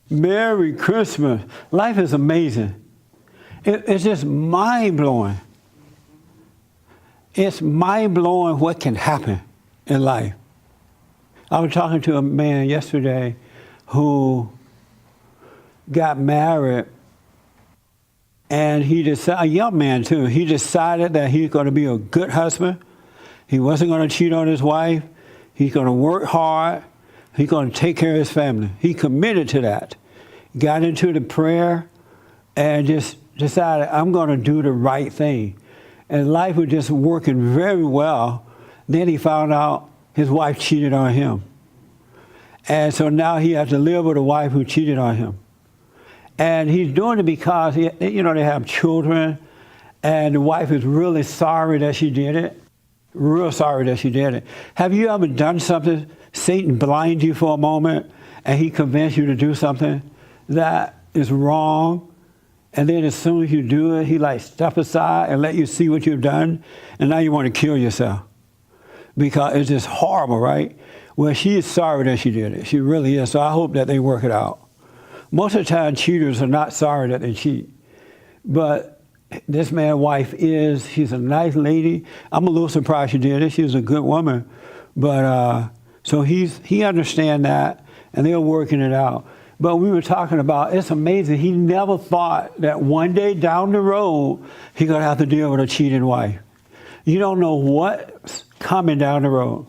Merry Christmas. Life is amazing. It's just mind-blowing. It's mind-blowing what can happen in life. I was talking to a man yesterday who got married, and he decided, a young man too, he decided that he's going to be a good husband. He wasn't going to cheat on his wife. He's going to work hard. He's going to take care of his family. He committed to that. Got into the prayer and just decided, I'm going to do the right thing. And life was just working very well. Then he found out his wife cheated on him. And so now he has to live with a wife who cheated on him. And he's doing it because, they have children, and the wife is really sorry that she did it. Real sorry that she did it. Have you ever done something, Satan blind you for a moment, and he convinced you to do something that is wrong, and then as soon as you do it, he step aside and let you see what you've done, and now you want to kill yourself because it's just horrible, right? Well, she is sorry that she did it. She really is. So I hope that they work it out. Most of the time, cheaters are not sorry that they cheat, but this man's wife is. She's a nice lady. I'm a little surprised she did it. She's a good woman, but so he understands that, and they're working it out. But we were talking about, it's amazing. He never thought that one day down the road, he's going to have to deal with a cheating wife. You don't know what's coming down the road.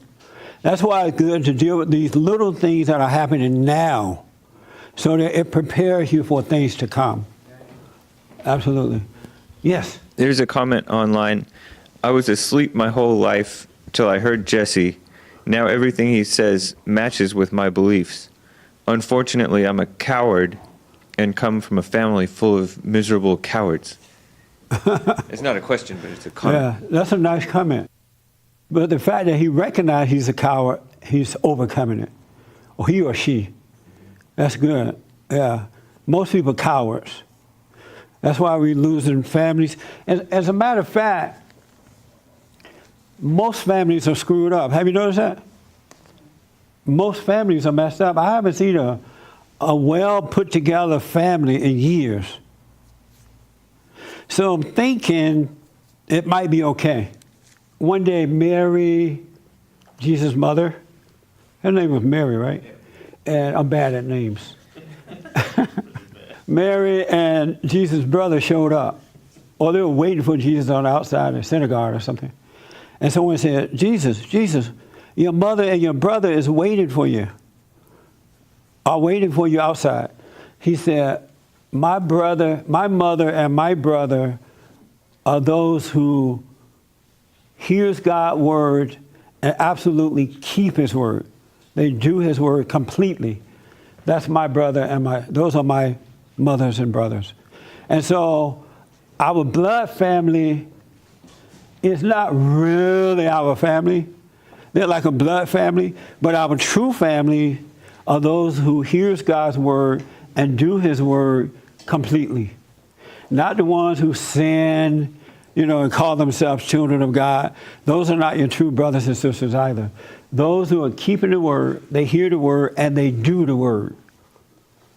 That's why it's good to deal with these little things that are happening now so that it prepares you for things to come. Absolutely. Yes? There's a comment online. I was asleep my whole life till I heard Jesse. Now everything he says matches with my beliefs. Unfortunately, I'm a coward and come from a family full of miserable cowards. It's not a question, but it's a comment. Yeah, that's a nice comment. But the fact that he recognized he's a coward, he's overcoming it. Or he or she. That's good. Yeah. Most people are cowards. That's why we're losing families. And as a matter of fact, most families are screwed up. Have you noticed that? Most families are messed up. I haven't seen a well put together family in years. So I'm thinking it might be okay. One day, Mary, Jesus' mother, her name was Mary, right? And I'm bad at names. Mary and Jesus' brother showed up. Or they were waiting for Jesus on the outside of the synagogue or something. And someone said, Jesus, your mother and your brother is waiting for you. Are waiting for you outside. He said, my mother and my brother are those who hears God's word and absolutely keep his word. They do his word completely. That's my brother and those are my mothers and brothers. And so our blood family is not really our family. They're like a blood family, but our true family are those who hears God's word and do his word completely. Not the ones who sin, and call themselves children of God. Those are not your true brothers and sisters either. Those who are keeping the word, they hear the word, and they do the word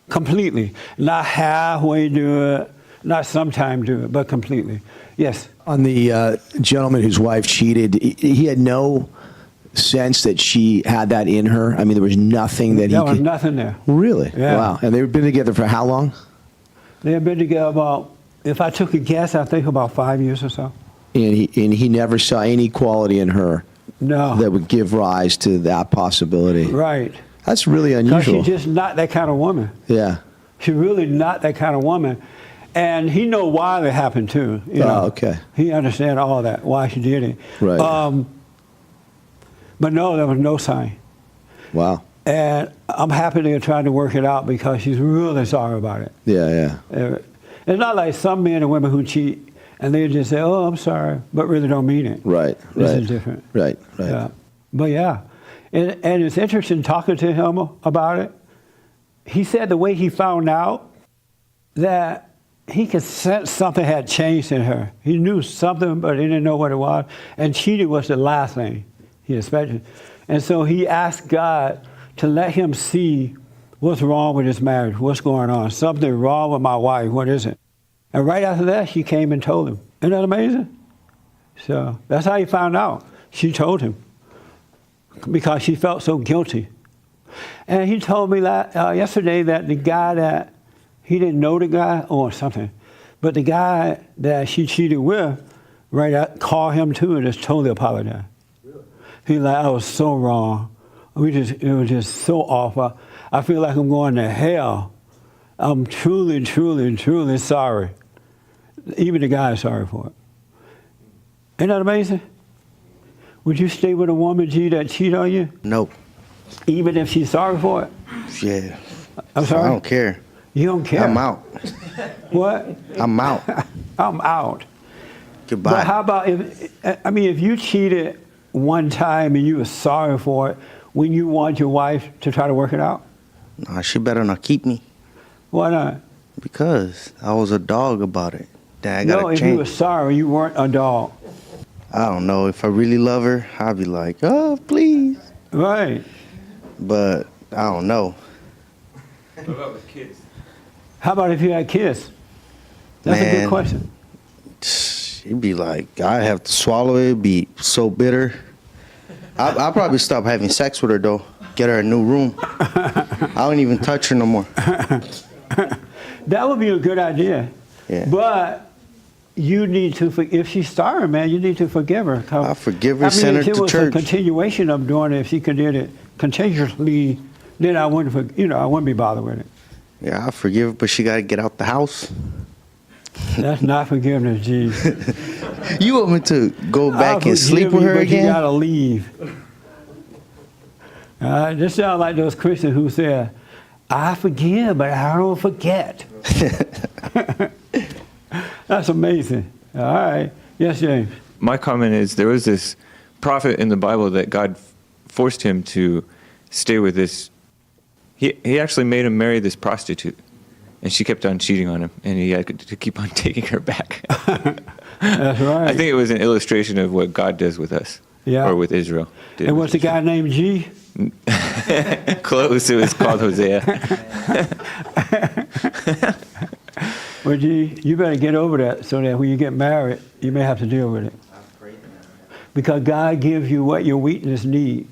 completely. Not halfway do it, not sometime do it, but completely. Yes? On the gentleman whose wife cheated, he had no sense that she had that in her? I mean, there was nothing that there was nothing there. Really? Yeah. Wow. And they've been together for how long? They have been together about, if I took a guess, I think about 5 years or so. And he never saw any quality in her that would give rise to that possibility. Right. That's really unusual. Because she's just not that kind of woman. Yeah. She's really not that kind of woman. And he know why it happened too. Oh, okay. He understands all that, why she did it. Right. But no, there was no sign. Wow. And I'm happy they're trying to work it out because she's really sorry about it. Yeah. It's not like some men and women who cheat and they just say, oh, I'm sorry, but really don't mean it. Right. This is different. Right. Yeah. But yeah. And it's interesting talking to him about it. He said the way he found out that he could sense something had changed in her. He knew something, but he didn't know what it was. And cheating was the last thing he expected. And so he asked God to let him see What's wrong with this marriage? What's going on? Something wrong with my wife. What is it? And right after that, she came and told him. Isn't that amazing? So that's how he found out. She told him because she felt so guilty. And he told me yesterday that the guy that, he didn't know the guy or something, but the guy that she cheated with, right out, called him too and just totally apologized. Really? He's like, I was so wrong. It was just so awful. I feel like I'm going to hell. I'm truly, truly, truly sorry. Even the guy is sorry for it. Isn't that amazing? Would you stay with a woman, G, that cheat on you? Nope. Even if she's sorry for it? Yeah. I'm sorry? I don't care. You don't care? I'm out. What? I'm out. I'm out. Goodbye. But how about if you cheated one time and you were sorry for it, when you want your wife to try to work it out? Nah, she better not keep me Why not? because I was a dog about it. Then I gotta No, if change. you were sorry, you weren't a dog. I don't know. If I really love her, I'll be like, oh, please. Right. But I don't know. What about with kids? How about if you had kids? That's a good Man. question. She'd be like, I have to swallow it, be so bitter. I'll probably stop having sex with her, though. Get her a new room. I don't even touch her no more. That would be a good idea. Yeah. But you need to, if she's sorry, man, you need to forgive her. I forgive her, send her if it to was a church. continuation of doing it, if she could do it continuously, then I wouldn't, I wouldn't be bothered with it. Yeah, I forgive her, but she got to get out the house. That's not forgiveness, G. You want me to go back I'll and sleep forgive with you, her but again? You gotta leave. This sounds like those Christians who said, I forgive, but I don't forget. That's amazing. All right. Yes, James. My comment is there was this prophet in the Bible that God forced him to stay with this. He actually made him marry this prostitute, and she kept on cheating on him, and he had to keep on taking her back. That's right. I think it was an illustration of what God does with us, Yeah. or with Israel. did And with what's the guy named G? Israel. Close. It was called Hosea. Well, G, you better get over that so that when you get married, you may have to deal with it. Because God gives you what your weakness needs.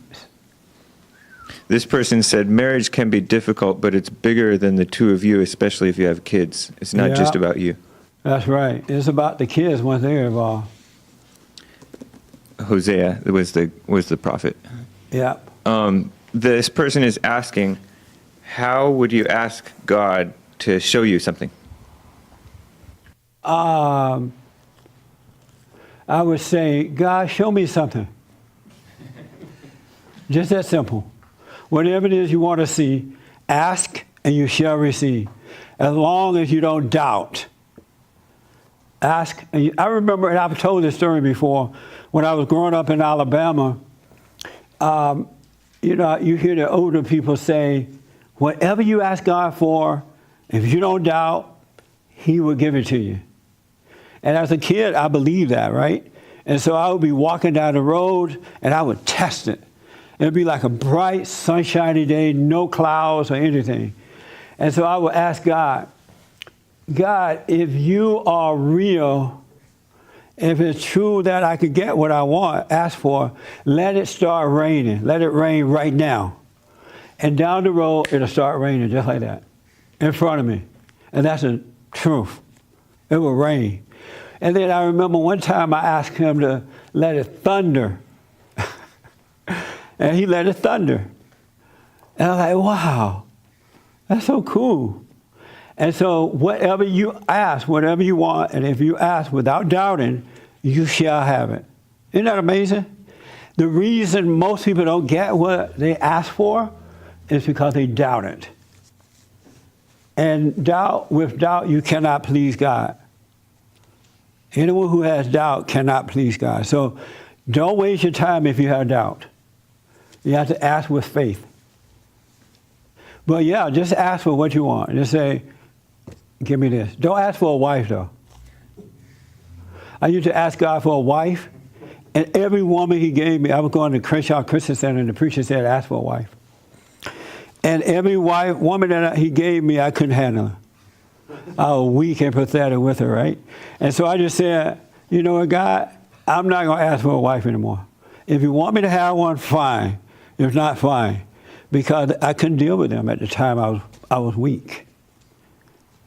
This person said, marriage can be difficult, but it's bigger than the two of you, especially if you have kids. It's not just Yeah. about you. That's right. It's about the kids once they're involved. Hosea was the prophet. Yeah. This person is asking, how would you ask God to show you something? I would say, God, show me something. Just that simple. Whatever it is you want to see, ask and you shall receive. As long as you don't doubt. Ask. And I remember, and I've told this story before, when I was growing up in Alabama, you hear the older people say, whatever you ask God for, if you don't doubt, He will give it to you. And as a kid, I believed that, right? And so I would be walking down the road and I would test it. It'd be like a bright, sunshiny day, no clouds or anything. And so I would ask God, God, if you are real, if it's true that I could get what I want, ask for, let it start raining. Let it rain right now. And down the road, it'll start raining just like that, in front of me. And that's the truth. It will rain. And then I remember one time I asked him to let it thunder. And he let it thunder. And I was like, wow, that's so cool. And so whatever you ask, whatever you want, and if you ask without doubting, you shall have it. Isn't that amazing? The reason most people don't get what they ask for is because they doubt it. And with doubt, you cannot please God. Anyone who has doubt cannot please God. So don't waste your time if you have doubt. You have to ask with faith. But yeah, just ask for what you want. Just say, give me this. Don't ask for a wife, though. I used to ask God for a wife, and every woman He gave me, I was going to Crenshaw Christian Center, and the preacher said, ask for a wife. And every woman that he gave me, I couldn't handle her. I was weak and pathetic with her, right? And so I just said, you know what, God, I'm not going to ask for a wife anymore. If you want me to have one, fine. If not, fine. Because I couldn't deal with them at the time. I was weak.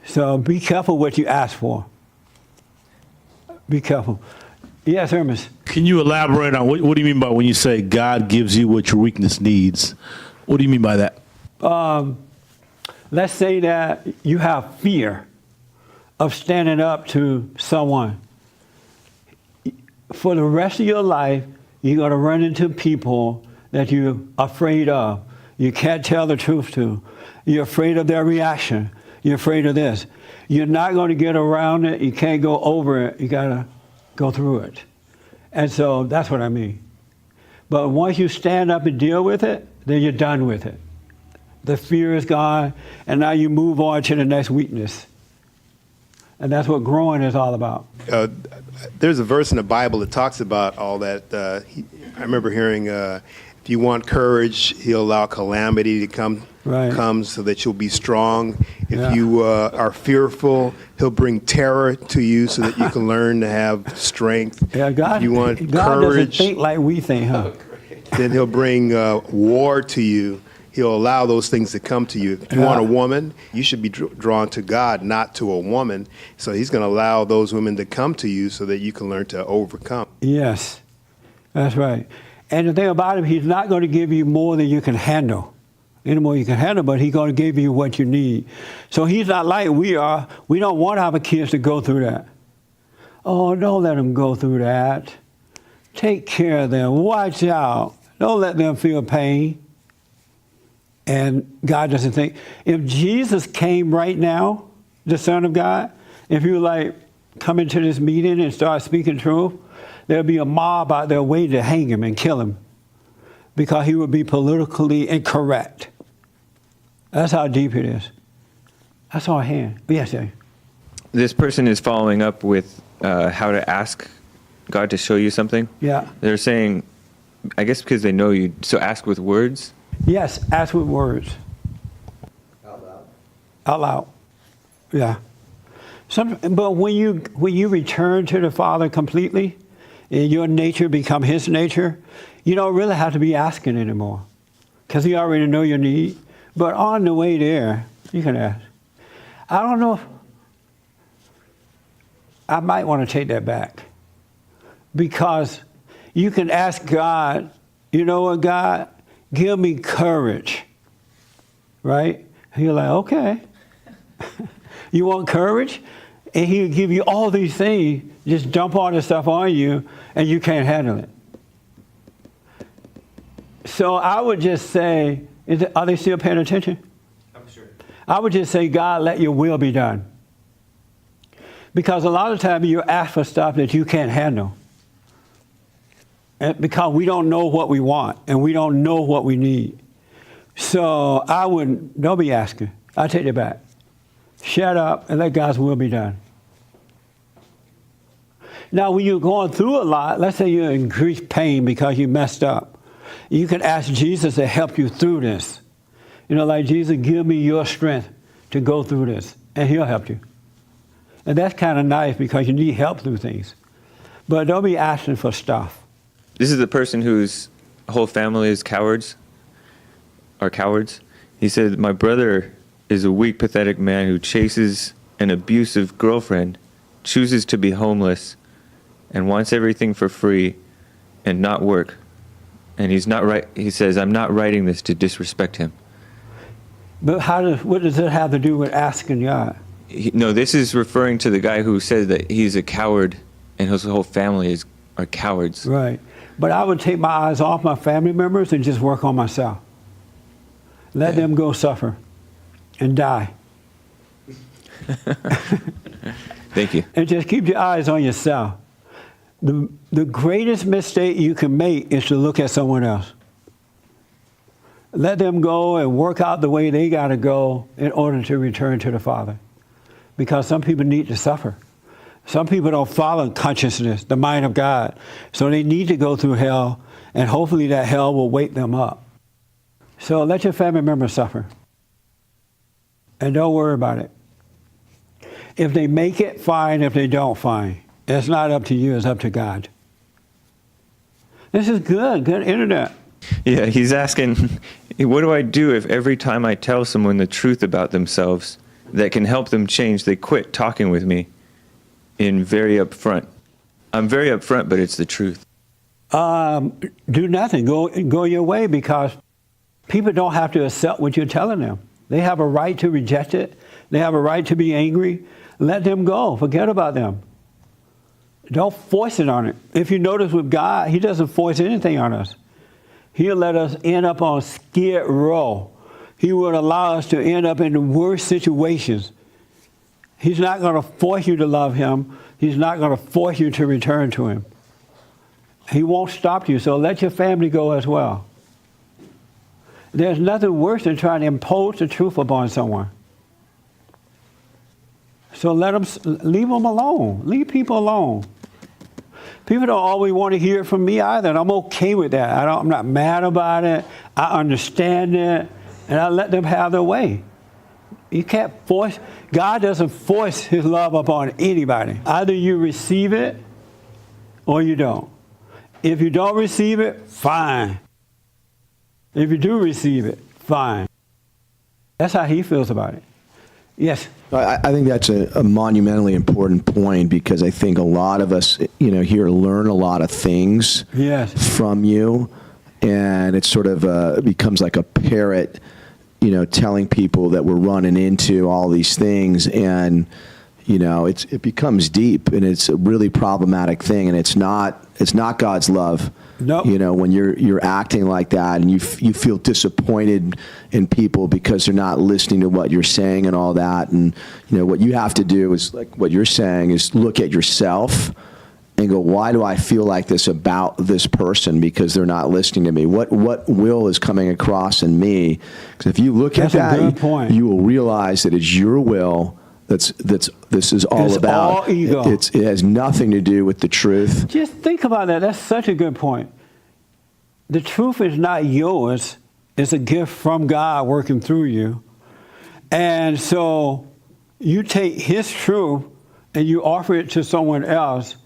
So be careful what you ask for. Be careful. Yes, Hermes. Can you elaborate on what do you mean by when you say God gives you what your weakness needs? What do you mean by that? Let's say that you have fear of standing up to someone. For the rest of your life, you're going to run into people that you're afraid of. You can't tell the truth to. You're afraid of their reaction. You're afraid of this. You're not going to get around it. You can't go over it. You got to go through it. And so that's what I mean. But once you stand up and deal with it, then you're done with it. The fear is gone, and now you move on to the next weakness. And that's what growing is all about. There's a verse in the Bible that talks about all that. I remember hearing, if you want courage, he'll allow calamity to come so that you'll be strong. If you are fearful, he'll bring terror to you so that you can learn to have strength. Yeah, God, if you want God doesn't courage, think like we think, huh? then he'll bring war to you. He'll allow those things to come to you. If you want a woman, you should be drawn to God, not to a woman. So he's going to allow those women to come to you so that you can learn to overcome. Yes, that's right. And the thing about him, he's not going to give you more than you can handle. Any more you can handle, but he's going to give you what you need. So he's not like we are. We don't want our kids to go through that. Oh, don't let them go through that. Take care of them. Watch out. Don't let them feel pain. And God doesn't think. If Jesus came right now, the Son of God, if you like come into this meeting and start speaking truth, there'll be a mob out there waiting to hang him and kill him because he would be politically incorrect. That's how deep it is. I saw a hand. Yes, sir. This person is following up with how to ask God to show you something. Yeah. They're saying, I guess because they know you, so ask with words. Yes, ask with words. Out loud. Out loud. Yeah. But when you return to the Father completely, and your nature become His nature, you don't really have to be asking anymore, because He already know your need. But on the way there, you can ask. I don't know if I might want to take that back, because you can ask God, you know what, God, give me courage, right? And you're like, okay. You want courage? And He'll give you all these things, just dump all this stuff on you, and you can't handle it. So I would just say, are they still paying attention? I'm sure. I would just say, God, let your will be done. Because a lot of times you ask for stuff that you can't handle. And because we don't know what we want, and we don't know what we need. So don't be asking. I take it back. Shut up and let God's will be done. Now, when you're going through a lot, let's say you're in increased pain because you messed up, you can ask Jesus to help you through this. You know, like, Jesus, give me your strength to go through this, and He'll help you. And that's kind of nice because you need help through things. But don't be asking for stuff. This is the person whose whole family is cowards. He said, my brother is a weak, pathetic man who chases an abusive girlfriend, chooses to be homeless, and wants everything for free and not work. And he's not right. He says, I'm not writing this to disrespect him. But what does it have to do with asking God? No, this is referring to the guy who said that he's a coward and his whole family are cowards. Right. But I would take my eyes off my family members and just work on myself. Let them go suffer and die. Thank you. And just keep your eyes on yourself. The greatest mistake you can make is to look at someone else. Let them go and work out the way they got to go in order to return to the Father. Because some people need to suffer. Some people don't follow consciousness, the mind of God. So they need to go through hell, and hopefully that hell will wake them up. So let your family members suffer. And don't worry about it. If they make it, fine. If they don't, fine. It's not up to you. It's up to God. This is good internet. Yeah, he's asking, what do I do if every time I tell someone the truth about themselves that can help them change, they quit talking with me in very upfront? I'm very upfront, but it's the truth. Do nothing. Go your way, because people don't have to accept what you're telling them. They have a right to reject it. They have a right to be angry. Let them go. Forget about them. Don't force it on it. If you notice with God, he doesn't force anything on us. He'll let us end up on Skid Row. He would allow us to end up in the worst situations. He's not going to force you to love him. He's not going to force you to return to him. He won't stop you, so let your family go as well. There's nothing worse than trying to impose the truth upon someone. So leave them alone. Leave people alone. People don't always want to hear from me either, and I'm okay with that. I'm not mad about it. I understand it, and I let them have their way. You can't force. God doesn't force his love upon anybody. Either you receive it or you don't. If you don't receive it, fine. If you do receive it, fine. That's how he feels about it. Yes. I think that's a monumentally important point, because I think a lot of us, here learn a lot of things from you, and it sort of becomes like a parrot, telling people that we're running into all these things, and it becomes deep, and it's a really problematic thing, and it's not God's love. Nope. When you're acting like that, and you feel disappointed in people because they're not listening to what you're saying and all that, and what you have to do is, like what you're saying, is look at yourself and go, why do I feel like this about this person? Because they're not listening to me. What will is coming across in me? Because if you look at that, you will realize that it's your will. This is all about. All ego. It has nothing to do with the truth. Just think about that. That's such a good point. The truth is not yours. It's a gift from God working through you. And so you take his truth and you offer it to someone else,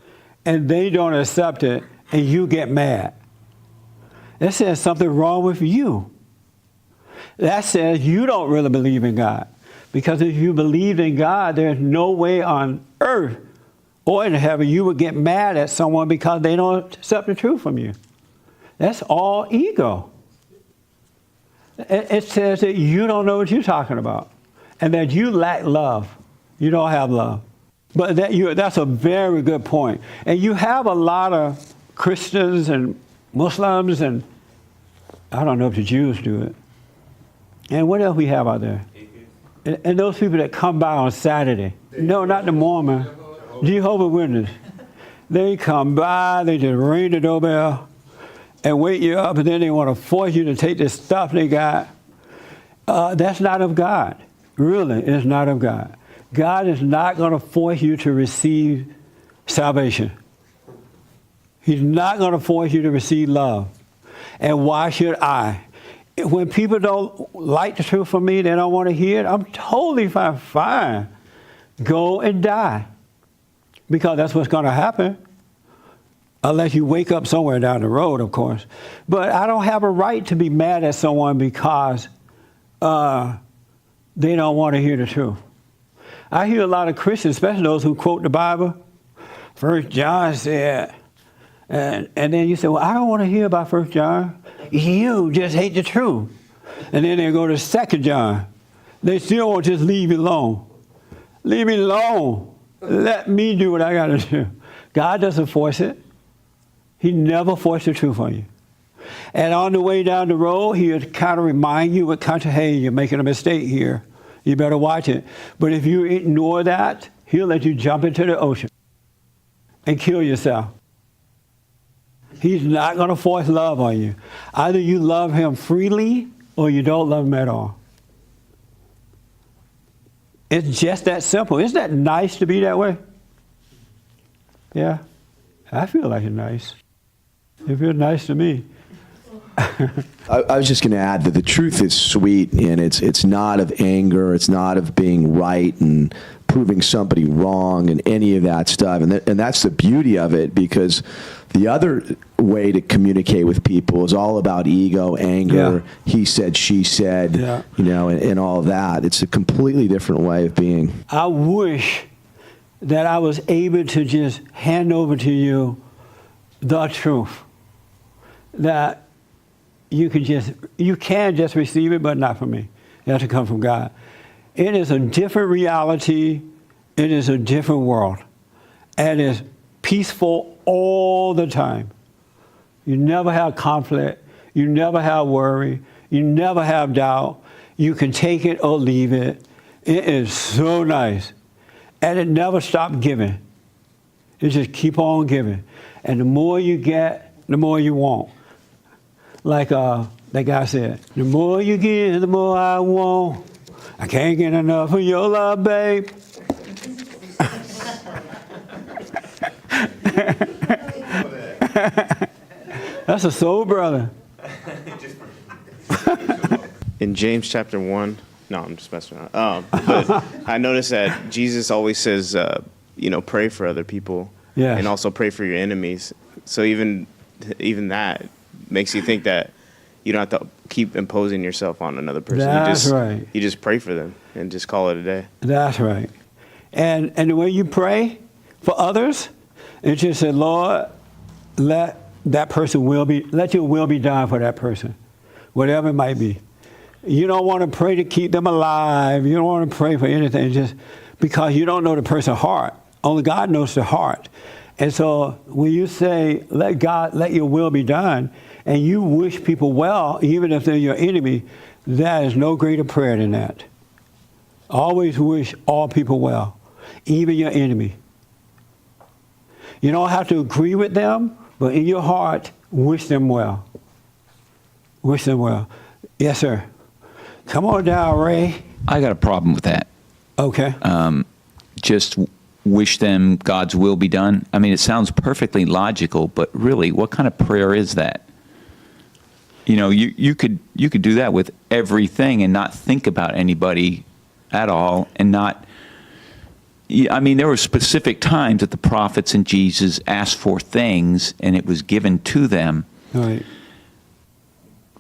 and they don't accept it, and you get mad. That says something wrong with you. That says you don't really believe in God. Because if you believed in God, there's no way on earth or in heaven you would get mad at someone because they don't accept the truth from you. That's all ego. It says that you don't know what you're talking about, and that you lack love. You don't have love. But that's a very good point. And you have a lot of Christians and Muslims, and I don't know if the Jews do it. And what else we have out there? And those people that come by on Saturday. No, not the Mormon. Jehovah's Witness. They come by, they just ring the doorbell and wake you up, and then they want to force you to take this stuff they got. That's not of God. Really, it's not of God. God is not going to force you to receive salvation. He's not going to force you to receive love. And why should I? When people don't like the truth from me, they don't want to hear it, I'm totally fine. Fine. Go and die. Because that's what's going to happen. Unless you wake up somewhere down the road, of course. But I don't have a right to be mad at someone because they don't want to hear the truth. I hear a lot of Christians, especially those who quote the Bible. 1 John said, and then you say, well, I don't want to hear about 1 John. You just hate the truth. And then they go to 2 John. They still won't just leave you alone. Leave me alone. Let me do what I got to do. God doesn't force it. He never forced the truth on you. And on the way down the road, he'll kind of remind you, hey, you're making a mistake here. You better watch it. But if you ignore that, he'll let you jump into the ocean and kill yourself. He's not going to force love on you. Either you love him freely or you don't love him at all. It's just that simple. Isn't that nice to be that way? Yeah, I feel like it's nice. It feels nice to me. I was just going to add that the truth is sweet, and it's not of anger, it's not of being right and proving somebody wrong and any of that stuff. And that's the beauty of it, because the other way to communicate with people is all about ego, anger, he said, she said, and all of that. It's a completely different way of being. I wish that I was able to just hand over to you the truth. That you can just receive it, but not from me. It has to come from God. It is a different reality. It is a different world. And it's peaceful all the time. You never have conflict. You never have worry. You never have doubt. You can take it or leave it. It is so nice. And it never stops giving. It just keep on giving. And the more you get, the more you want. Like that guy said, the more you give, the more I want. I can't get enough of your love, babe. That's a soul brother. In James chapter 1, no, I'm just messing around. But I noticed that Jesus always says, pray for other people, and also pray for your enemies. So even that makes you think that you don't have to keep imposing yourself on another person. That's right. You just pray for them and just call it a day. That's right. And the way you pray for others, it just said, Lord, let your will be done for that person, whatever it might be. You don't want to pray to keep them alive. You don't want to pray for anything, just because you don't know the person's heart. Only God knows the heart. And so when you say, let your will be done, and you wish people well, even if they're your enemy, that is no greater prayer than that. Always wish all people well, even your enemy. You don't have to agree with them, but in your heart, wish them well. Wish them well. Yes, sir. Come on down, Ray. I got a problem with that. Okay. Just wish them God's will be done. I mean, it sounds perfectly logical, but really, what kind of prayer is that? You could do that with everything and not think about anybody at all, and not. I mean, there were specific times that the prophets and Jesus asked for things, and it was given to them. Right.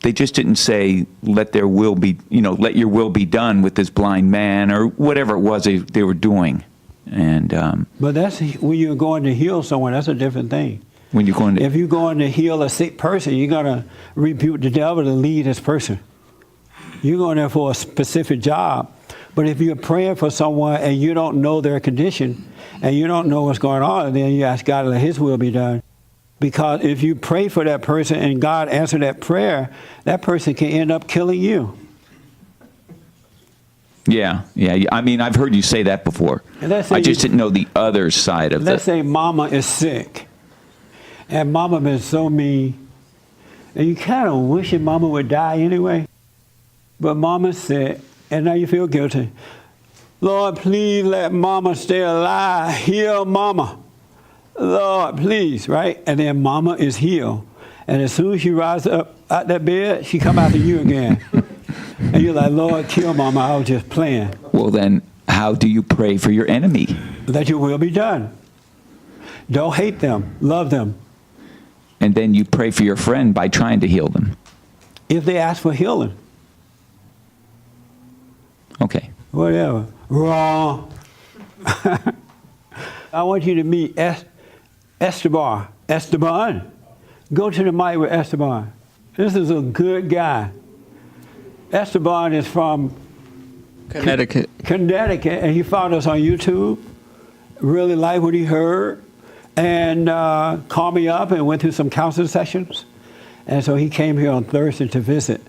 They just didn't say, let their will be, let your will be done with this blind man, or whatever it was they were doing. And but that's when you're going to heal someone. That's a different thing. When you're going to, if you're going to heal a sick person, you're going to rebuke the devil to lead this person. You're going there for a specific job. But if you're praying for someone and you don't know their condition and you don't know what's going on, then you ask God to let his will be done. Because if you pray for that person and God answers that prayer, that person can end up killing you. Yeah. I mean, I've heard you say that before. I just didn't know the other side of it. Let's say mama is sick, and mama been so mean, and you kind of wishing mama would die anyway, but mama's sick, and now you feel guilty. Lord, please let mama stay alive. Heal mama. Lord, please, right? And then mama is healed. And as soon as she rises up out that bed, she come after you again. And you're like, Lord, kill mama. I was just playing. Well, then, how do you pray for your enemy? Let your will be done. Don't hate them. Love them. And then you pray for your friend by trying to heal them. If they ask for healing. Okay. Whatever. Wrong. I want you to meet Esteban. Go to the mic with Esteban. This is a good guy. Esteban is from Connecticut, and he found us on YouTube. Really liked what he heard, and called me up and went through some counseling sessions. And so he came here on Thursday to visit.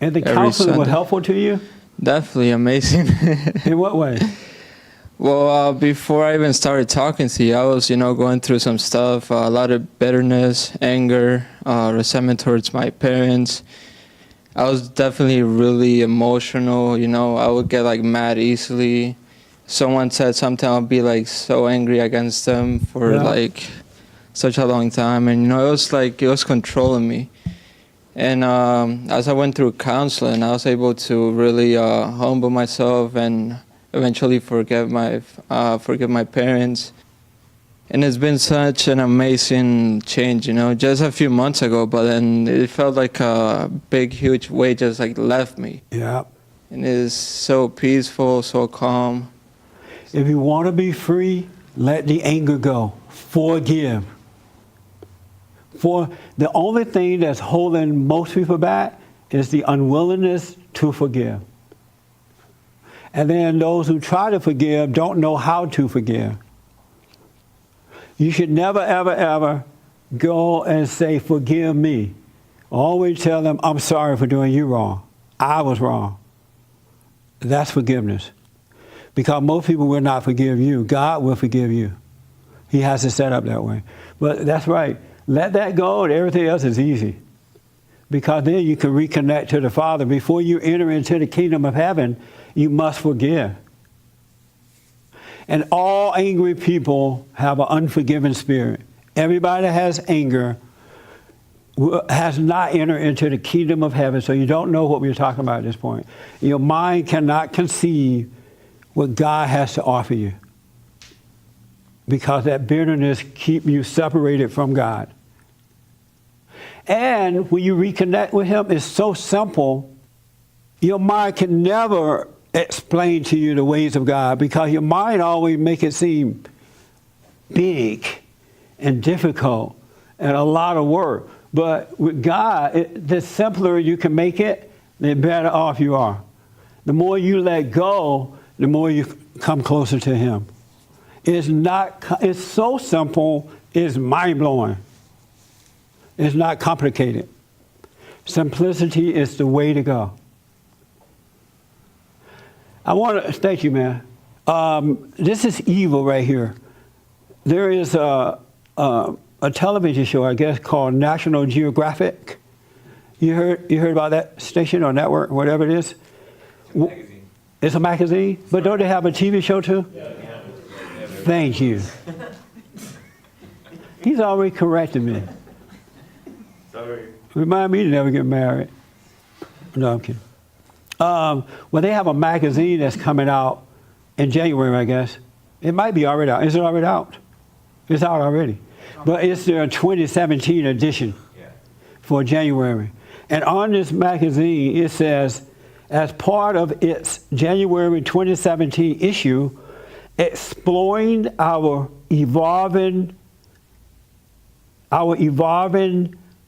And the counseling was helpful to you? Definitely amazing. In what way? Well, before I even started talking to you, I was, going through some stuff, a lot of bitterness, anger, resentment towards my parents. I was definitely really emotional, I would get mad easily. Someone said something, I'll be so angry against them for such a long time. And, it was controlling me. And as I went through counseling, I was able to really humble myself and eventually forgive my parents. And it's been such an amazing change, just a few months ago, but then it felt like a big, huge weight just like left me. Yeah. And it's so peaceful, so calm. If you want to be free, let the anger go. Forgive. For the only thing that's holding most people back is the unwillingness to forgive. And then those who try to forgive don't know how to forgive. You should never, ever, ever go and say, forgive me. Always tell them, I'm sorry for doing you wrong. I was wrong. That's forgiveness. Because most people will not forgive you. God will forgive you. He has it set up that way. But that's right. Let that go and everything else is easy. Because then you can reconnect to the Father. Before you enter into the kingdom of heaven, you must forgive. And all angry people have an unforgiving spirit. Everybody that has anger has not entered into the kingdom of heaven, so you don't know what we're talking about at this point. Your mind cannot conceive what God has to offer you, because that bitterness keeps you separated from God. And when you reconnect with Him, it's so simple. Your mind can never explain to you the ways of God, because your mind always make it seem big and difficult and a lot of work. But with God, the simpler you can make it, the better off you are. The more you let go, the more you come closer to Him. It's so simple, it's mind-blowing. It's not complicated. Simplicity is the way to go. I want to thank you, man. This is evil right here. There is a television show, I guess, called National Geographic. You heard about that station or network, whatever it is? It's a magazine. It's a magazine? But don't they have a TV show too? Yeah. Thank you. He's already corrected me. Sorry. Remind me to never get married. No, I'm kidding. Well, they have a magazine that's coming out in January, I guess. It might be already out. Is it already out? It's out already. But it's their 2017 edition for January. And on this magazine, it says, as part of its January 2017 issue, exploring our evolving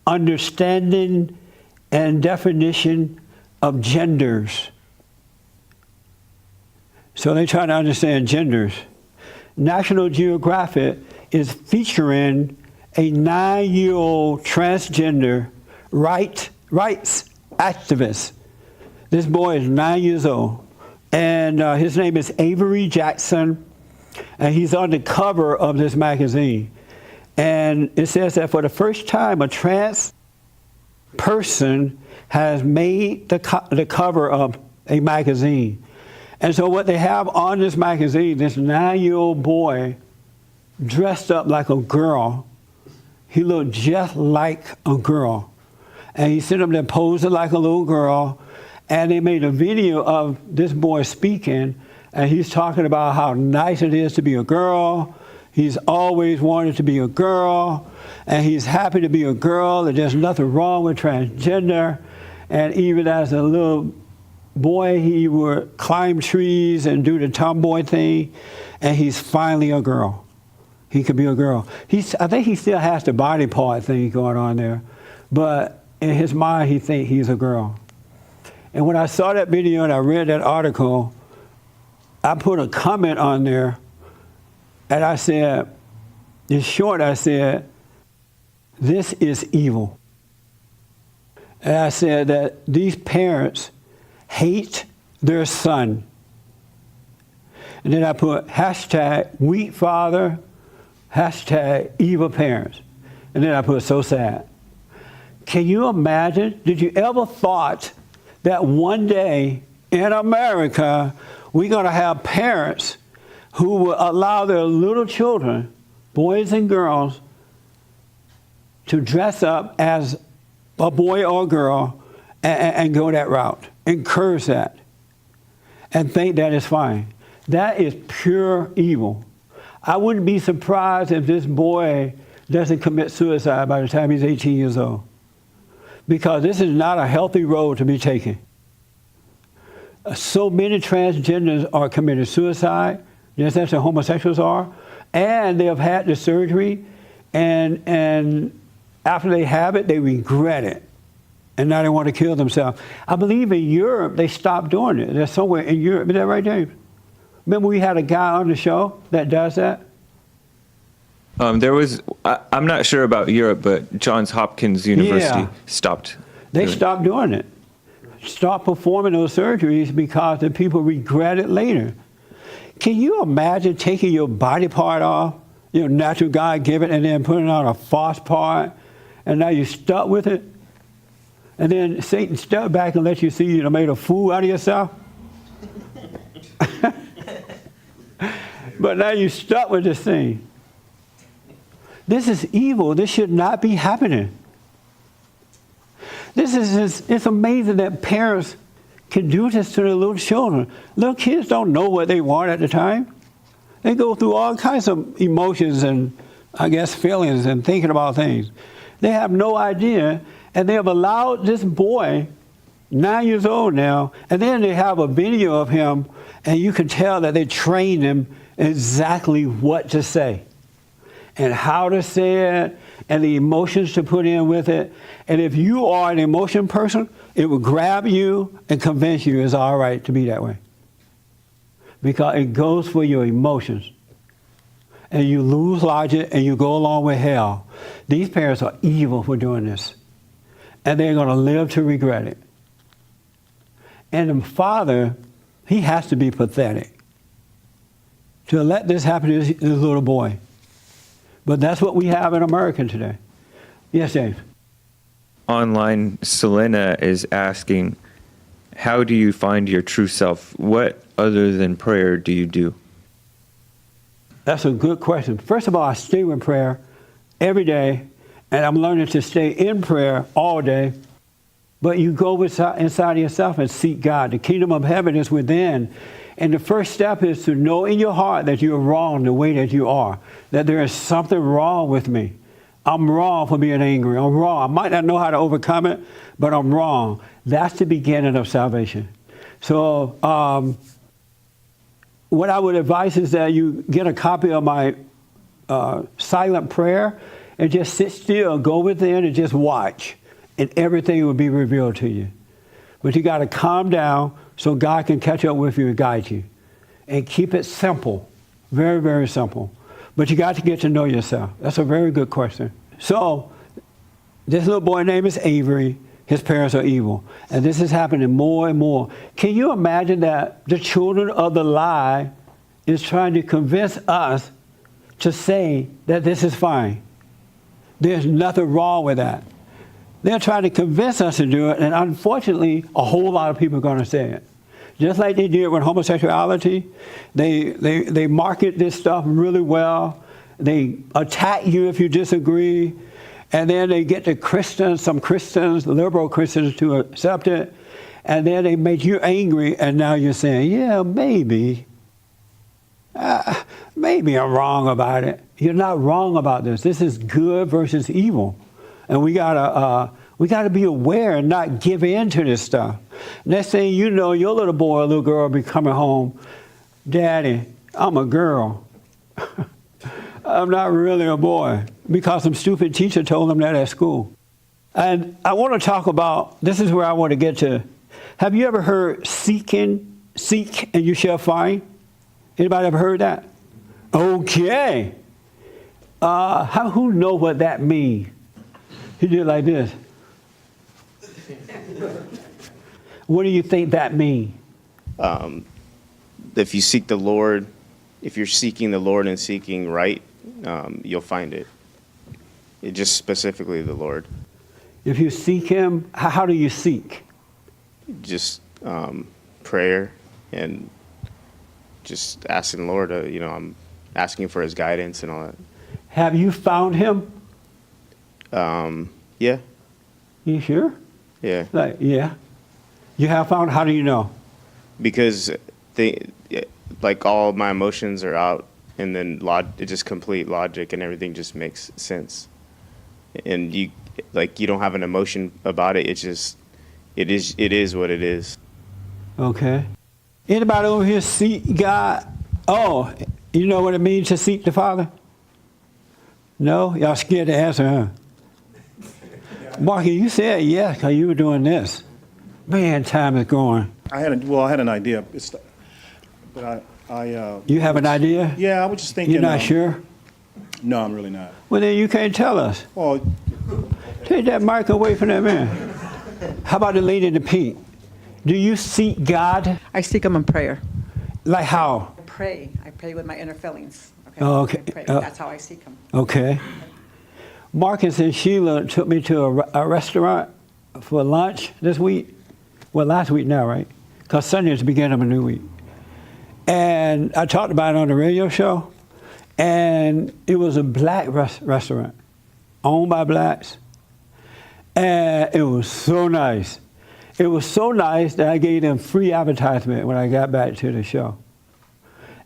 understanding and definition of genders. So they try to understand genders. National Geographic is featuring a 9-year-old transgender rights activist. This boy is 9 years old, and his name is Avery Jackson, and he's on the cover of this magazine. And it says that for the first time, a trans person has made the cover of a magazine. And so what they have on this magazine, this 9-year-old boy dressed up like a girl. He looked just like a girl. And he's sitting up there posing like a little girl. And they made a video of this boy speaking, and he's talking about how nice it is to be a girl. He's always wanted to be a girl, and he's happy to be a girl, and there's nothing wrong with transgender. And even as a little boy, he would climb trees and do the tomboy thing, and he's finally a girl. He could be a girl. I think he still has the body part thing going on there, but in his mind, he thinks he's a girl. And when I saw that video and I read that article, I put a comment on there, and I said, in short, I said, this is evil. And I said that these parents hate their son. And then I put hashtag weak father, hashtag evil parents. And then I put so sad. Can you imagine? Did you ever thought that one day in America, we're going to have parents who will allow their little children, boys and girls, to dress up as a boy or a girl and go that route. Encourage that and think that is fine. That is pure evil. I wouldn't be surprised if this boy doesn't commit suicide by the time he's 18 years old, because this is not a healthy road to be taken. So many transgenders are committing suicide, just as the homosexuals are, and they have had the surgery, and after they have it, they regret it, and now they want to kill themselves. I believe in Europe, they stopped doing it. There's somewhere in Europe. Is that right, James? Remember we had a guy on the show that does that? There was, I'm not sure about Europe, but Johns Hopkins University stopped. They stopped doing it. Stopped performing those surgeries because the people regret it later. Can you imagine taking your body part off, your natural God given, and then putting on a false part, and now you're stuck with it? And then Satan step back and let you see you made a fool out of yourself? But now you're stuck with this thing. This is evil. This should not be happening. It's amazing that parents can do this to their little children. Little kids don't know what they want at the time. They go through all kinds of emotions and, I guess, feelings and thinking about things. They have no idea, and they have allowed this boy, 9 years old now, and then they have a video of him, and you can tell that they trained him exactly what to say and how to say it, and the emotions to put in with it. And if you are an emotion person, it will grab you and convince you it's all right to be that way. Because it goes for your emotions. And you lose logic and you go along with hell. These parents are evil for doing this. And they're going to live to regret it. And the father, he has to be pathetic to let this happen to his little boy. But that's what we have in America today. Yes, James? Online, Selena is asking, how do you find your true self? What other than prayer do you do? That's a good question. First of all, I stay with prayer every day, and I'm learning to stay in prayer all day. But you go inside yourself and seek God. The kingdom of heaven is within. And the first step is to know in your heart that you're wrong the way that you are, that there is something wrong with me. I'm wrong for being angry. I'm wrong. I might not know how to overcome it, but I'm wrong. That's the beginning of salvation. So what I would advise is that you get a copy of my silent prayer and just sit still, go within and just watch, and everything will be revealed to you. But you got to calm down so God can catch up with you and guide you. And keep it simple. Very, very simple. But you got to get to know yourself. That's a very good question. So, this little boy name is Avery. His parents are evil. And this is happening more and more. Can you imagine that the children of the lie is trying to convince us to say that this is fine? There's nothing wrong with that. They're trying to convince us to do it, and unfortunately, a whole lot of people are going to say it. Just like they did with homosexuality, they market this stuff really well. They attack you if you disagree, and then they get the Christians, some Christians, liberal Christians, to accept it, and then they make you angry, and now you're saying, yeah, maybe I'm wrong about it. You're not wrong about this. This is good versus evil. And we gotta be aware and not give in to this stuff. Next thing you know, your little boy or little girl will be coming home, Daddy, I'm a girl. I'm not really a boy, because some stupid teacher told them that at school. And I want to talk about, this is where I want to get to. Have you ever heard seek and you shall find? Anybody ever heard that? Okay. Who know what that means? He did like this. What do you think that means? If you seek the Lord, if you're seeking the Lord and seeking right, you'll find it. It just specifically the Lord. If you seek him, how do you seek? Just prayer and just asking the Lord, I'm asking for his guidance and all that. Have you found him? Yeah. You sure? Yeah. Like, yeah. You have found, how do you know? Because like all my emotions are out, and then it just complete logic and everything just makes sense. And you don't have an emotion about it. It's just, it is what it is. Okay. Anybody over here seek God? Oh, you know what it means to seek the Father? No? Y'all scared to answer, huh? Marky, you said yes because you were doing this. Man, time is going. I had an idea, but You have an idea? yeah, I was just thinking. You're not sure? No, I'm really not. Well, then you can't tell us. Well, Take that mic away from that man. How about the lady in the pink? Do you seek God? I seek him in prayer. Like how? I pray with my inner feelings. Okay. Oh, okay. I pray. That's how I seek him. Okay. Marcus and Sheila took me to a restaurant for lunch this week. Well, last week now, right? Because Sunday is the beginning of a new week. And I talked about it on the radio show. And it was a black restaurant, owned by blacks. And it was so nice. It was so nice that I gave them free advertisement when I got back to the show.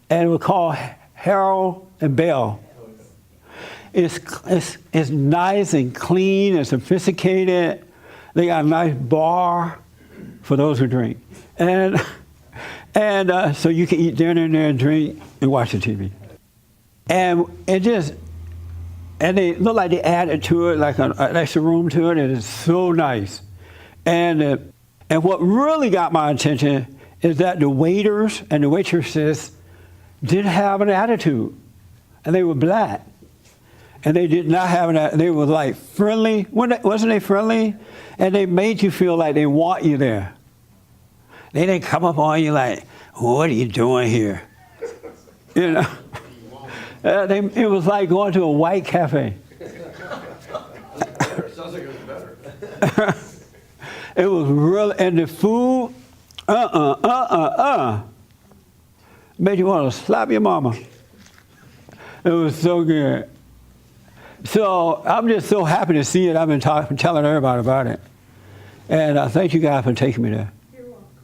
And it was called Harold and Bell. It's nice and clean and sophisticated. They got a nice bar for those who drink. And so you can eat dinner in there and drink and watch the TV. And they look like they added to it, like an extra room to it. It is so nice. And what really got my attention is that the waiters and the waitresses didn't have an attitude. And they were black. And they did not have an, they were like friendly. Wasn't they friendly? And they made you feel like they want you there. They didn't come up on you like, what are you doing here? You know? It was like going to a white cafe. Sounds like it was better. It was really, and the food, made you want to slap your mama. It was so good. So I'm just so happy to see it. I've been telling everybody about it. And I thank you guys for taking me there.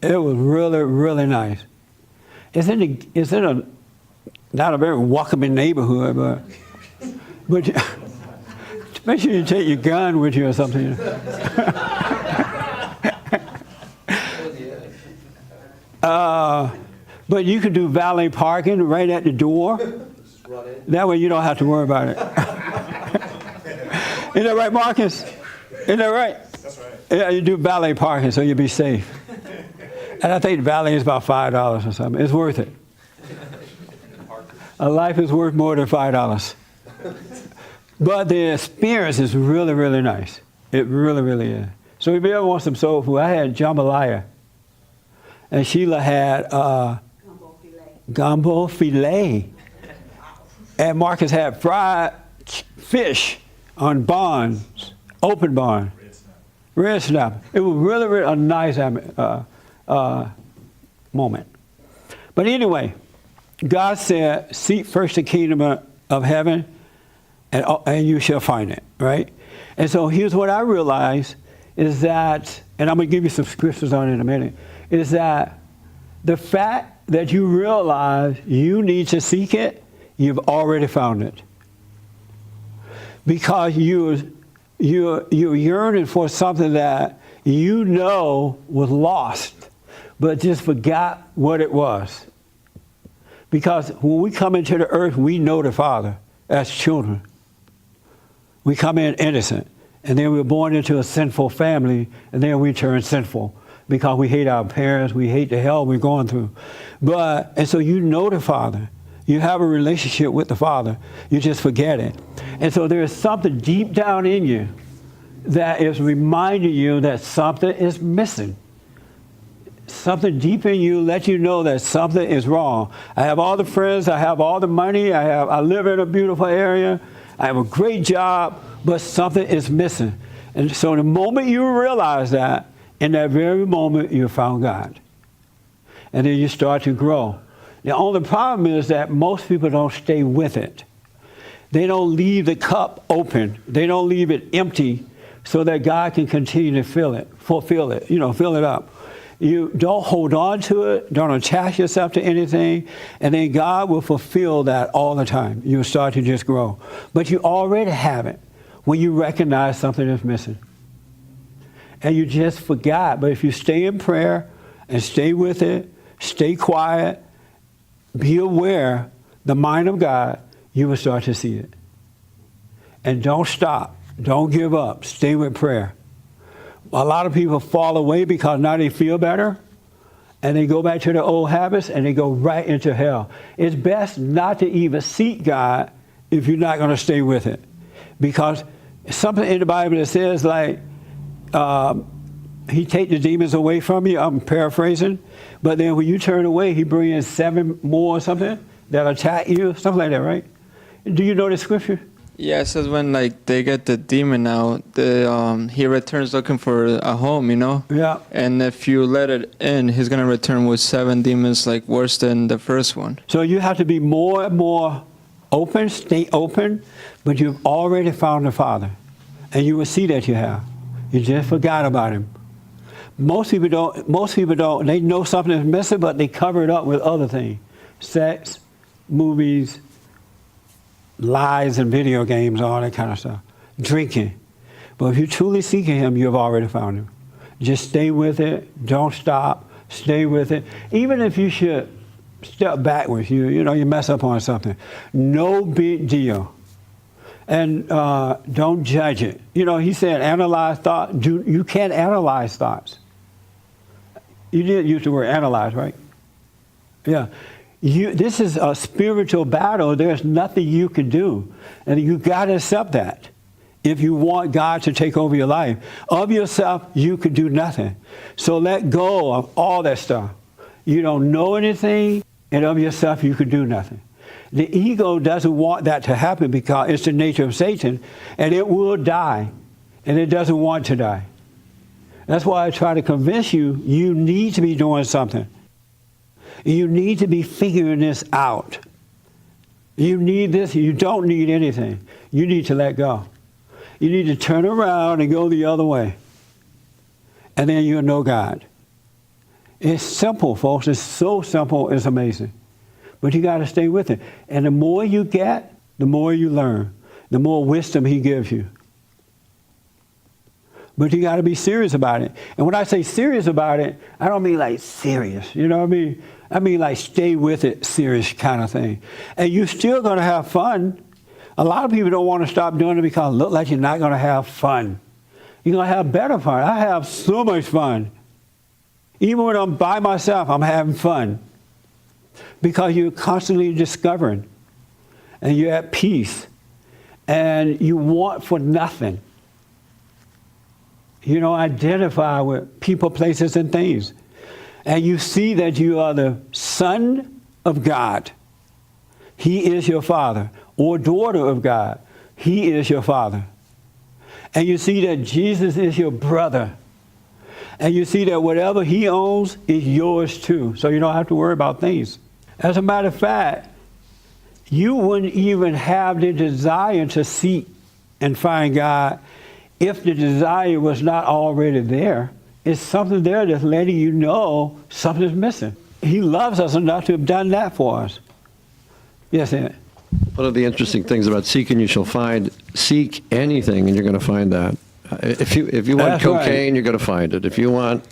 It was really, really nice. It's in a not a very welcoming neighborhood, but make sure you take your gun with you or something. But you can do valet parking right at the door. That way you don't have to worry about it. Isn't that right, Marcus? Isn't that right? That's right. Yeah, you do valet parking so you'll be safe. And I think the valet is about $5 or something. It's worth it. A life is worth more than $5. But the experience is really, really nice. It really, really is. So if you ever want some soul food, I had jambalaya. And Sheila had gumbo filet. And Marcus had fried fish on buns, open bun. Red snapper. It was really, really a nice moment. But anyway, God said, seek first the kingdom of heaven, and you shall find it, right? And so here's what I realized is that, and I'm going to give you some scriptures on it in a minute, is that the fact that you realize you need to seek it, you've already found it. Because you're yearning for something that you know was lost, but just forgot what it was. Because when we come into the earth, we know the Father as children. We come in innocent, and then we're born into a sinful family, and then we turn sinful because we hate our parents, we hate the hell we're going through. And so you know the Father. You have a relationship with the Father. You just forget it. And so there is something deep down in you that is reminding you that something is missing. Something deep in you lets you know that something is wrong. I have all the friends, I have all the money, I live in a beautiful area, I have a great job, but something is missing. And so the moment you realize that, in that very moment you found God. And then you start to grow. The only problem is that most people don't stay with it. They don't leave the cup open. They don't leave it empty so that God can continue to fulfill it, fill it up. You don't hold on to it, don't attach yourself to anything, and then God will fulfill that all the time. You'll start to just grow. But you already have it when you recognize something is missing. And you just forgot. But if you stay in prayer and stay with it, stay quiet, be aware, the mind of God, you will start to see it. And don't stop. Don't give up. Stay with prayer. A lot of people fall away because now they feel better, and they go back to their old habits, and they go right into hell. It's best not to even seek God if you're not going to stay with it. Because something in the Bible that says, like, he take the demons away from you. I'm paraphrasing. But then when you turn away, he brings 7 more or something that attack you. Something like that, right? Do you know the scripture? Yeah, it says when they get the demon out, he returns looking for a home, Yeah. And if you let it in, he's gonna return with 7 demons, worse than the first one. So you have to be more and more open, stay open, but you've already found the Father, and you will see that you have. You just forgot about him. Most people don't. They know something is missing, but they cover it up with other things: sex, movies, lies and video games, all that kind of stuff. Drinking. But if you're truly seeking him, you've already found him. Just stay with it. Don't stop. Stay with it. Even if you should step backwards, you mess up on something. No big deal. And don't judge it. He said analyze thought. You can't analyze thoughts. You did use the word analyze, right? Yeah. This is a spiritual battle. There's nothing you can do. And you got to accept that if you want God to take over your life. Of yourself, you could do nothing. So let go of all that stuff. You don't know anything, and of yourself, you could do nothing. The ego doesn't want that to happen because it's the nature of Satan, and it will die, and it doesn't want to die. That's why I try to convince you, you need to be doing something. You need to be figuring this out. You need this. You don't need anything. You need to let go. You need to turn around and go the other way. And then you'll know God. It's simple, folks. It's so simple, it's amazing. But you got to stay with it. And the more you get, the more you learn. The more wisdom he gives you. But you got to be serious about it. And when I say serious about it, I don't mean like serious. You know what I mean? I mean like stay with it, serious kind of thing. And you're still going to have fun. A lot of people don't want to stop doing it because it looks like you're not going to have fun. You're going to have better fun. I have so much fun. Even when I'm by myself, I'm having fun. Because you're constantly discovering. And you're at peace. And you want for nothing. Identify with people, places, and things. And you see that you are the son of God. He is your father. Or daughter of God. He is your father. And you see that Jesus is your brother. And you see that whatever he owns is yours too. So you don't have to worry about things. As a matter of fact, you wouldn't even have the desire to seek and find God if the desire was not already there. It's something there that's letting you know something's missing. He loves us enough to have done that for us. Yes, Ed? One of the interesting things about seeking you shall find, seek anything and you're going to find that. If you want That's cocaine, right. you're going to find it. If you want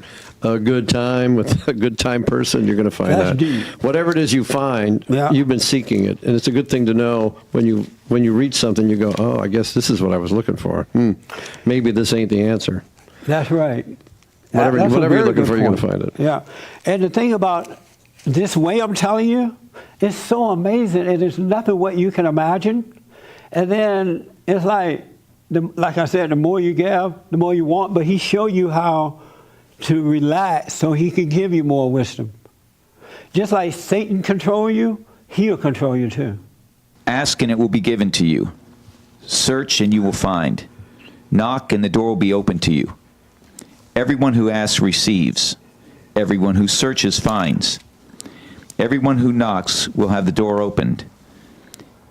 a good time with a good time person, you're going to find That's that. deep. Whatever it is you find, Yeah. you've been seeking it. And it's a good thing to know when you reach something, you go, oh, I guess this is what I was looking for. Maybe this ain't the answer. That's right. Whatever That's a you're very looking good for, you're going to point. find it. Yeah. And the thing about this way I'm telling you, it's so amazing. And it's nothing what you can imagine. And then it's like I said, the more you give, the more you want. But he showed you how to relax so he can give you more wisdom. Just like Satan control you, he'll control you too. Ask and it will be given to you. Search and you will find. Knock and the door will be open to you. Everyone who asks receives. Everyone who searches finds. Everyone who knocks will have the door opened.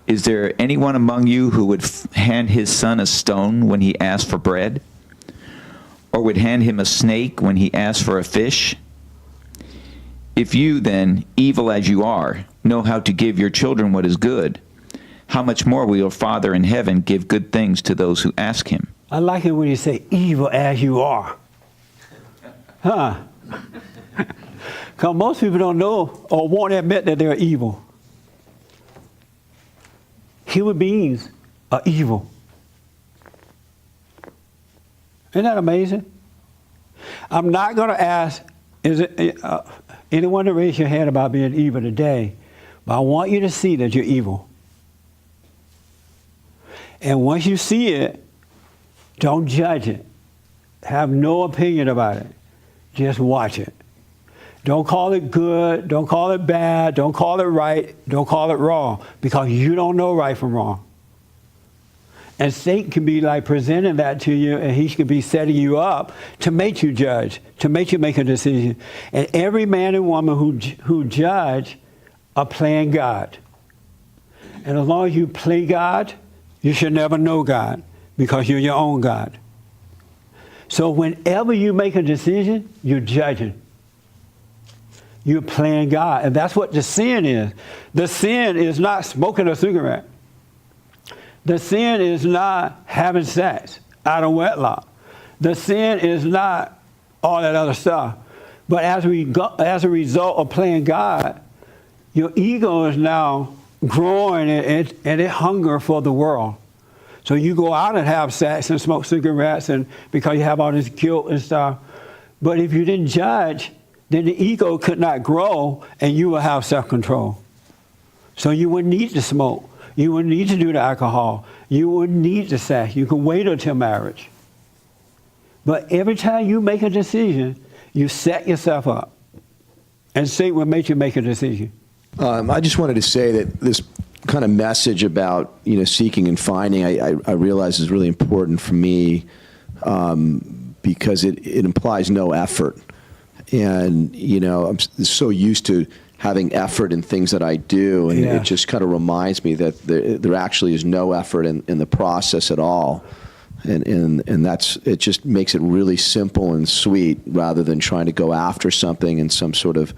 Is there anyone among you who would hand his son a stone when he asks for bread? or would hand him a snake when he asked for a fish? If you then, evil as you are, know how to give your children what is good, how much more will your Father in heaven give good things to those who ask him? I like it when you say evil as you are. Huh? Because most people don't know or won't admit that they're evil. Human beings are evil. Isn't that amazing? I'm not going to ask anyone to raise your hand about being evil today, but I want you to see that you're evil. And once you see it, don't judge it. Have no opinion about it. Just watch it. Don't call it good. Don't call it bad. Don't call it right. Don't call it wrong, because you don't know right from wrong. And Satan can be like presenting that to you, and he could be setting you up to make you judge, to make you make a decision. And every man and woman who judge are playing God. And as long as you play God, you should never know God, because you're your own God. So whenever you make a decision, you're judging. You're playing God. And that's what the sin is. The sin is not smoking a cigarette. The sin is not having sex out of wedlock. The sin is not all that other stuff. But as a result of playing God, your ego is now growing and it hunger for the world. So you go out and have sex and smoke cigarettes and because you have all this guilt and stuff. But if you didn't judge, then the ego could not grow and you will have self-control. So you wouldn't need to smoke. You wouldn't need to do the alcohol. You wouldn't need the sex. You can wait until marriage. But every time you make a decision, you set yourself up. And Satan will make you make a decision. I just wanted to say that this kind of message about, seeking and finding, I realize is really important for me because it implies no effort. And, I'm so used to having effort in things that I do, and it just kind of reminds me that there actually is no effort in the process at all. And it just makes it really simple and sweet rather than trying to go after something in some sort of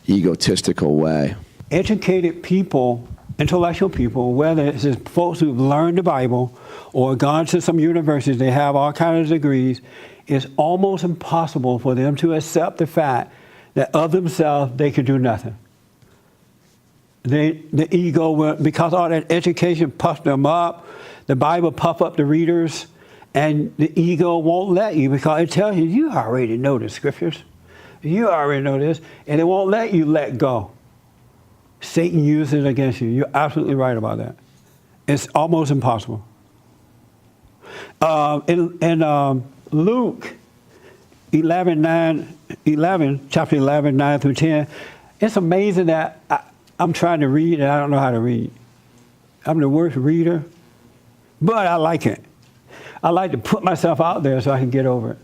egotistical way. Educated people, intellectual people, whether it's folks who've learned the Bible or gone to some universities, they have all kinds of degrees, it's almost impossible for them to accept the fact that of themselves they can do nothing. The ego will, because all that education puffs them up, the Bible puff up the readers, and the ego won't let you because it tells you, you already know the scriptures. You already know this, and it won't let you let go. Satan uses it against you. You're absolutely right about that. It's almost impossible. In Luke 11, chapter 11, 9 through 10, it's amazing that I'm trying to read and I don't know how to read. I'm the worst reader, but I like it. I like to put myself out there so I can get over it.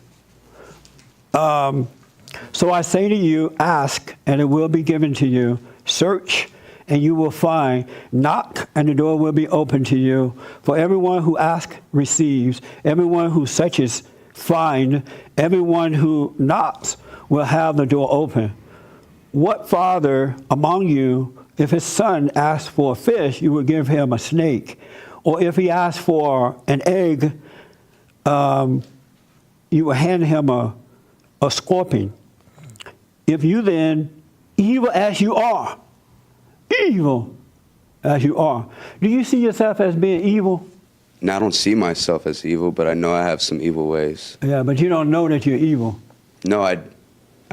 So I say to you, ask, and it will be given to you. Search, and you will find. Knock, and the door will be open to you. For everyone who asks receives. Everyone who searches finds. Everyone who knocks will have the door open. What father among you, if his son asks for a fish, you will give him a snake? Or if he asks for an egg, you will hand him a scorpion? If you then, evil as you are, do you see yourself as being evil? No, I don't see myself as evil, but I know I have some evil ways. Yeah, but you don't know that you're evil. No, I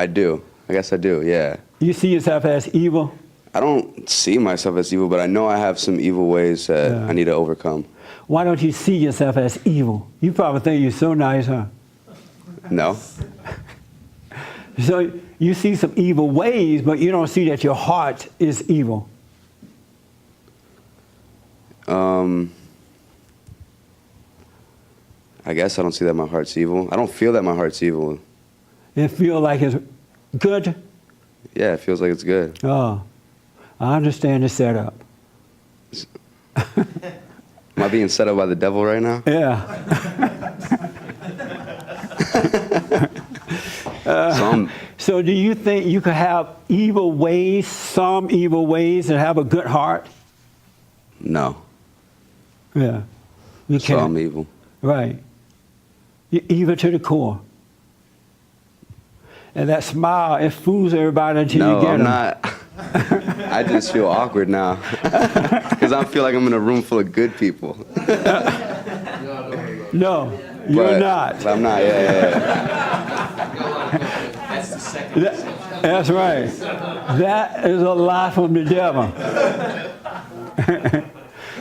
do. I guess I do, yeah. You see yourself as evil? I don't see myself as evil, but I know I have some evil ways that I need to overcome. Why don't you see yourself as evil? You probably think you're so nice, huh? No. So you see some evil ways, but you don't see that your heart is evil. I guess I don't see that my heart's evil. I don't feel that my heart's evil. It feels like it's good? Yeah, it feels like it's good. Oh, I understand the setup. Am I being set up by the devil right now? Yeah. So do you think you could have evil ways, some evil ways, and have a good heart? No. Yeah. You So can't. I'm evil. Right. You're evil to the core. And that smile, it fools everybody until you No, get I'm them. not. I just feel awkward now because I feel like I'm in a room full of good people. No, you're not. But I'm not. Yeah. That's right. That is a lie from the devil.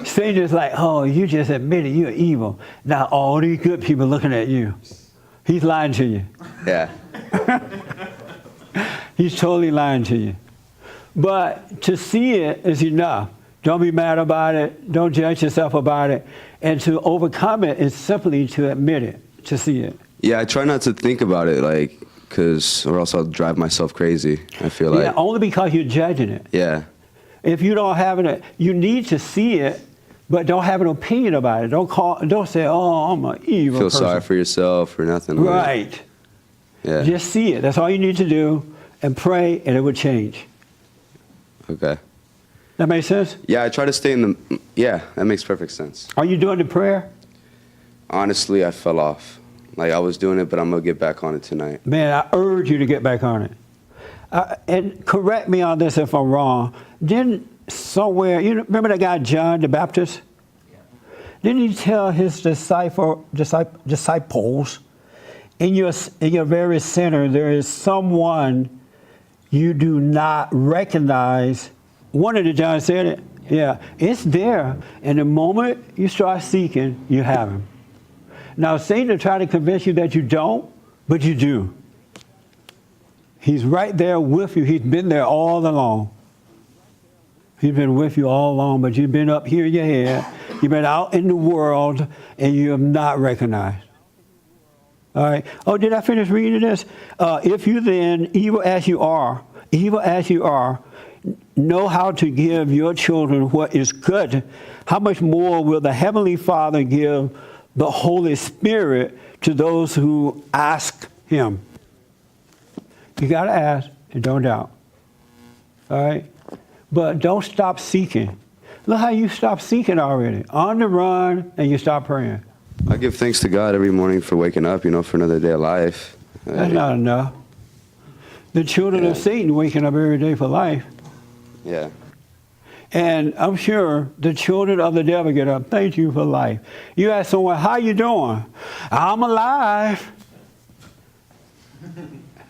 Satan is like, oh, you just admitted you're evil. Now all these good people looking at you. He's lying to you. Yeah. He's totally lying to you. But to see it is enough. Don't be mad about it. Don't judge yourself about it. And to overcome it is simply to admit it, to see it. Yeah, I try not to think about it, like, or else I'll drive myself crazy. I feel Yeah, like. only because you're judging it. Yeah. If you don't have it, you need to see it, but don't have an opinion about it. Don't say, oh, I'm an evil Feel person. sorry for yourself or nothing. like- Right. Yeah. Just see it. That's all you need to do, and pray, and it will change. Okay. That makes sense? Yeah, I try to stay in the. Yeah, that makes perfect sense. Are you doing the prayer? Honestly, I fell off. Like, I was doing it, but I'm going to get back on it tonight. Man, I urge you to get back on it. And correct me on this if I'm wrong. Didn't somewhere, you remember that guy John the Baptist? Didn't he tell his disciples, in your very center, there is someone you do not recognize? One of the John said it. Yeah, it's there. And the moment you start seeking, you have him. Now, Satan will try to convince you that you don't, but you do. He's right there with you. He's been there all along. He's been with you all along, but you've been up here in your head. You've been out in the world, and you have not recognized. All right. Oh, did I finish reading this? If you then, evil as you are, know how to give your children what is good, how much more will the Heavenly Father give the Holy Spirit to those who ask him? You got to ask and don't doubt. All right? But don't stop seeking. Look how you stopped seeking already. On the run, and you stop praying. I give thanks to God every morning for waking up, for another day of life. That's not enough. The children of Satan waking up every day for life. Yeah. And I'm sure the children of the devil get up, thank you for life. You ask someone, how you doing? I'm alive.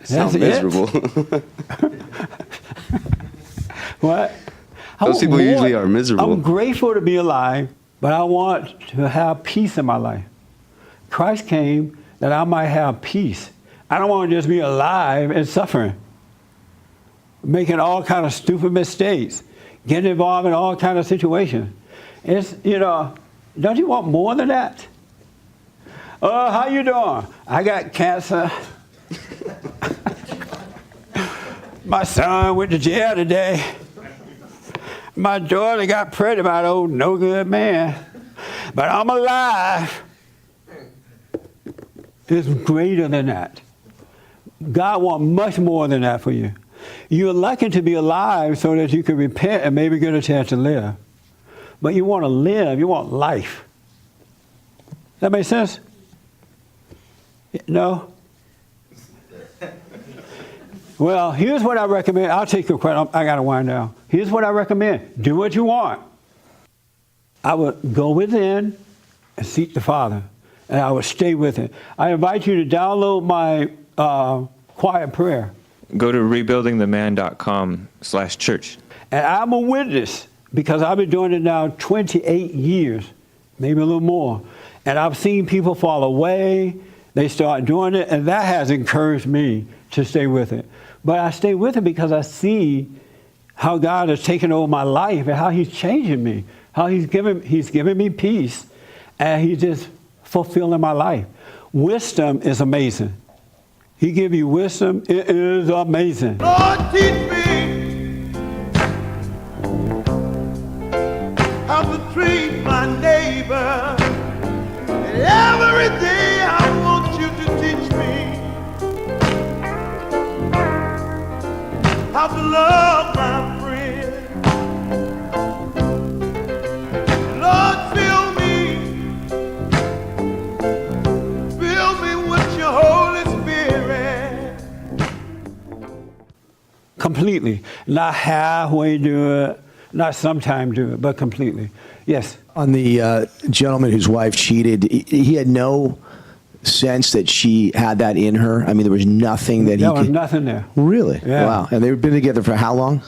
Sound miserable. What? Those people usually are miserable. I'm grateful to be alive, but I want to have peace in my life. Christ came that I might have peace. I don't want to just be alive and suffering, making all kind of stupid mistakes, getting involved in all kind of situations. It's, don't you want more than that? How you doing? I got cancer. My son went to jail today. My daughter got pregnant by an old no good man. But I'm alive. It's greater than that. God wants much more than that for you. You're lucky to be alive so that you can repent and maybe get a chance to live. But you want to live, you want life. That make sense? No? Well, here's what I recommend. I'll take your question. I got to wind down. Here's what I recommend. Do what you want. I would go within and seek the Father, and I would stay with it. I invite you to download my quiet prayer. Go to rebuildingtheman.com/church. And I'm a witness because I've been doing it now 28 years, maybe a little more. And I've seen people fall away. They start doing it, and that has encouraged me to stay with it. But I stay with it because I see how God has taken over my life and how he's changing me, how he's giving me peace, and he's just fulfilling my life. Wisdom is amazing. He give you wisdom. It is amazing. Lord, teach me how to treat my neighbor. And every day I want you to teach me how to love my friend. Lord, fill me with your Holy Spirit. Completely. Not halfway do it, not sometime do it, but completely. Yes. On the gentleman whose wife cheated, he had no sense that she had that in her. I mean, there was nothing that he There was could. nothing there. Really? Yeah. Wow. And they've been together for how long?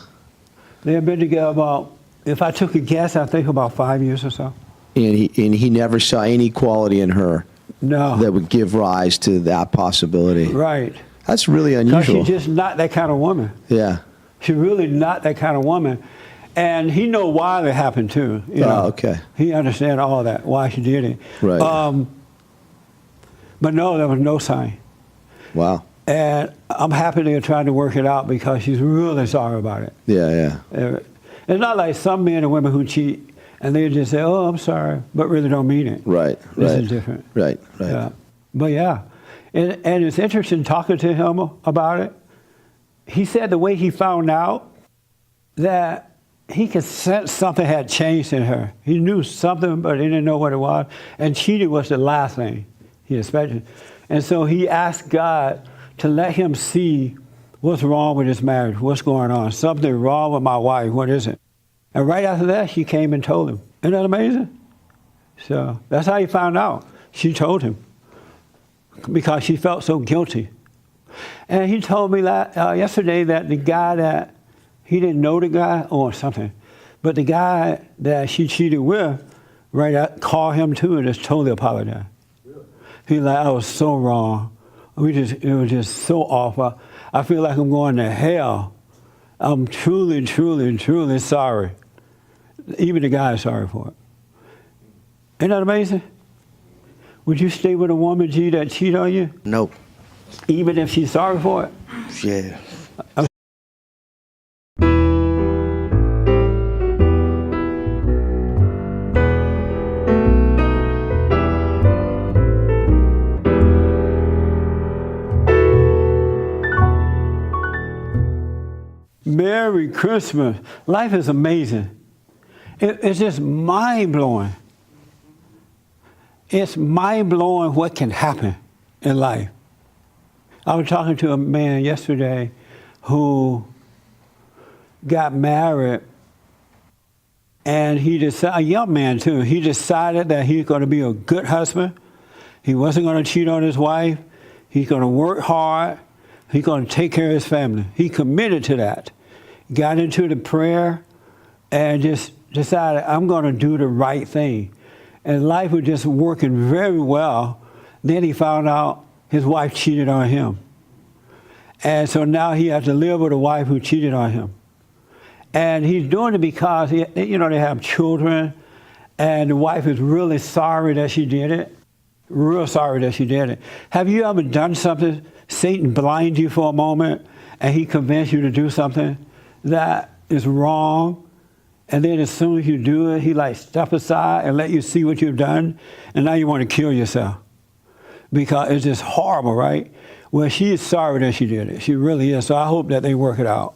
They have been together about, if I took a guess, I think about 5 years or so. And he never saw any quality in her No. that would give rise to that possibility. Right. That's really Because unusual. she's just not that kind of woman. Yeah. She's really not that kind of woman. And he know why it happened too. You know. Okay. He understand all that, why she did it. Right. But no, there was no sign. Wow. And I'm happy they're trying to work it out because she's really sorry about it. Yeah, yeah. It's not like some men and women who cheat and they just say, "Oh, I'm sorry," but really don't mean it. Right, This right. is different. Right, right. Yeah. But yeah, and it's interesting talking to him about it. He said the way he found out that he could sense something had changed in her. He knew something, but he didn't know what it was. And cheating was the last thing he expected. And so he asked God to let him see what's wrong with his marriage, what's going on. Something wrong with my wife, what is it? And right after that, she came and told him. Isn't that amazing? So that's how he found out. She told him because she felt so guilty. And he told me yesterday that the guy that, he didn't know the guy or something, but the guy that she cheated with, called him too and just totally apologized. Really? He's like, I was so wrong. It was just so awful. I feel like I'm going to hell. I'm truly, truly, truly sorry. Even the guy is sorry for it. Isn't that amazing? Would you stay with a woman, G, that cheat on you? No. Even if she's sorry for it? Yeah. Merry Christmas. Life is amazing. It's just mind-blowing. It's mind-blowing what can happen in life. I was talking to a man yesterday who got married, and he decided, a young man too, he decided that he's going to be a good husband. He wasn't going to cheat on his wife. He's going to work hard. He's going to take care of his family. He committed to that. Got into the prayer and just decided, I'm going to do the right thing. And life was just working very well. Then he found out his wife cheated on him. And so now he has to live with a wife who cheated on him. And he's doing it because, they have children, and the wife is really sorry that she did it. Real sorry that she did it. Have you ever done something, Satan blind you for a moment, and he convinced you to do something that is wrong, and then as soon as you do it, he step aside and let you see what you've done, and now you want to kill yourself because it's just horrible, right? Well, she is sorry that she did it. She really is. So I hope that they work it out.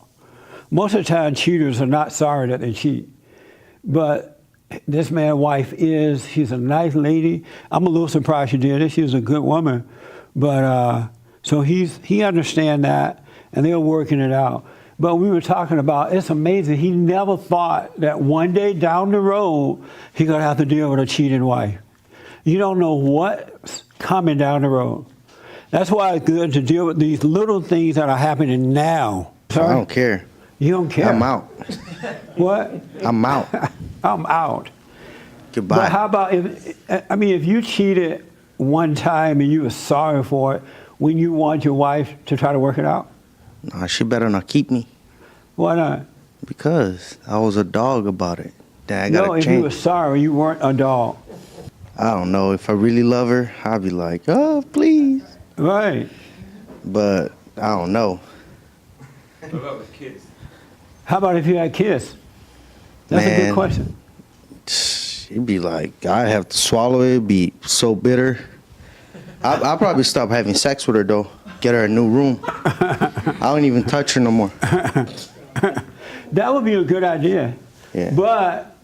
Most of the time, cheaters are not sorry that they cheat, but this man's wife is. She's a nice lady. I'm a little surprised she did it. She was a good woman, but so he understands that, and they're working it out. But we were talking about, it's amazing. He never thought that one day down the road, he's going to have to deal with a cheating wife. You don't know what's coming down the road. That's why it's good to deal with these little things that are happening now. Sorry? I don't care. You don't care? I'm out. What? I'm out. I'm out. Goodbye. But how about if you cheated one time and you were sorry for it, when you want your wife to try to work it out? Nah, she better not keep me. Why not? Because I was a dog about it. Then I gotta No, if change. you were sorry, you weren't a dog. I don't know. If I really love her, I'd be like, oh, please. Right. But I don't know. What about with kids? How about if you had kids? That's a good Man. question. It'd be like, I have to swallow it, be so bitter. I'll probably stop having sex with her, though. get her a new room. I don't even touch her no more. That would be a good idea. Yeah. But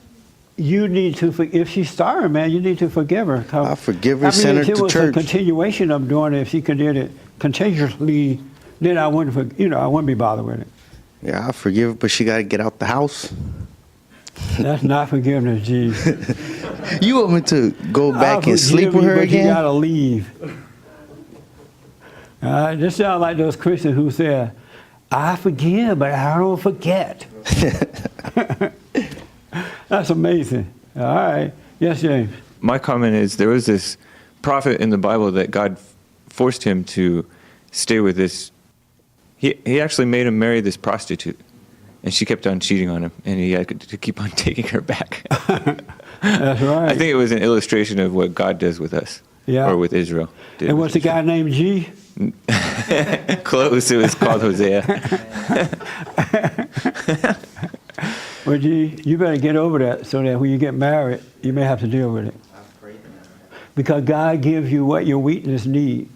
you need to, if she's starving, man, you need to forgive her. I forgive her, send her if it to was church. a continuation of doing it, if she could do it continuously, then I wouldn't, I wouldn't be bothered with it. Yeah, I forgive her, but she got to get out the house. That's not forgiveness, G. You want me to go back and sleep with her but again? You gotta leave. This sounds like those Christians who say, I forgive, but I don't forget. That's amazing. All right. Yes, James. My comment is there was this prophet in the Bible that God forced him to stay with this. He actually made him marry this prostitute, and she kept on cheating on him, and he had to keep on taking her back. That's right. I think it was an illustration of what God does with us, or with Israel. And what's the guy named G? Close. It was called Hosea. Well, G, you better get over that so that when you get married, you may have to deal with it. Because God gives you what your weakness needs.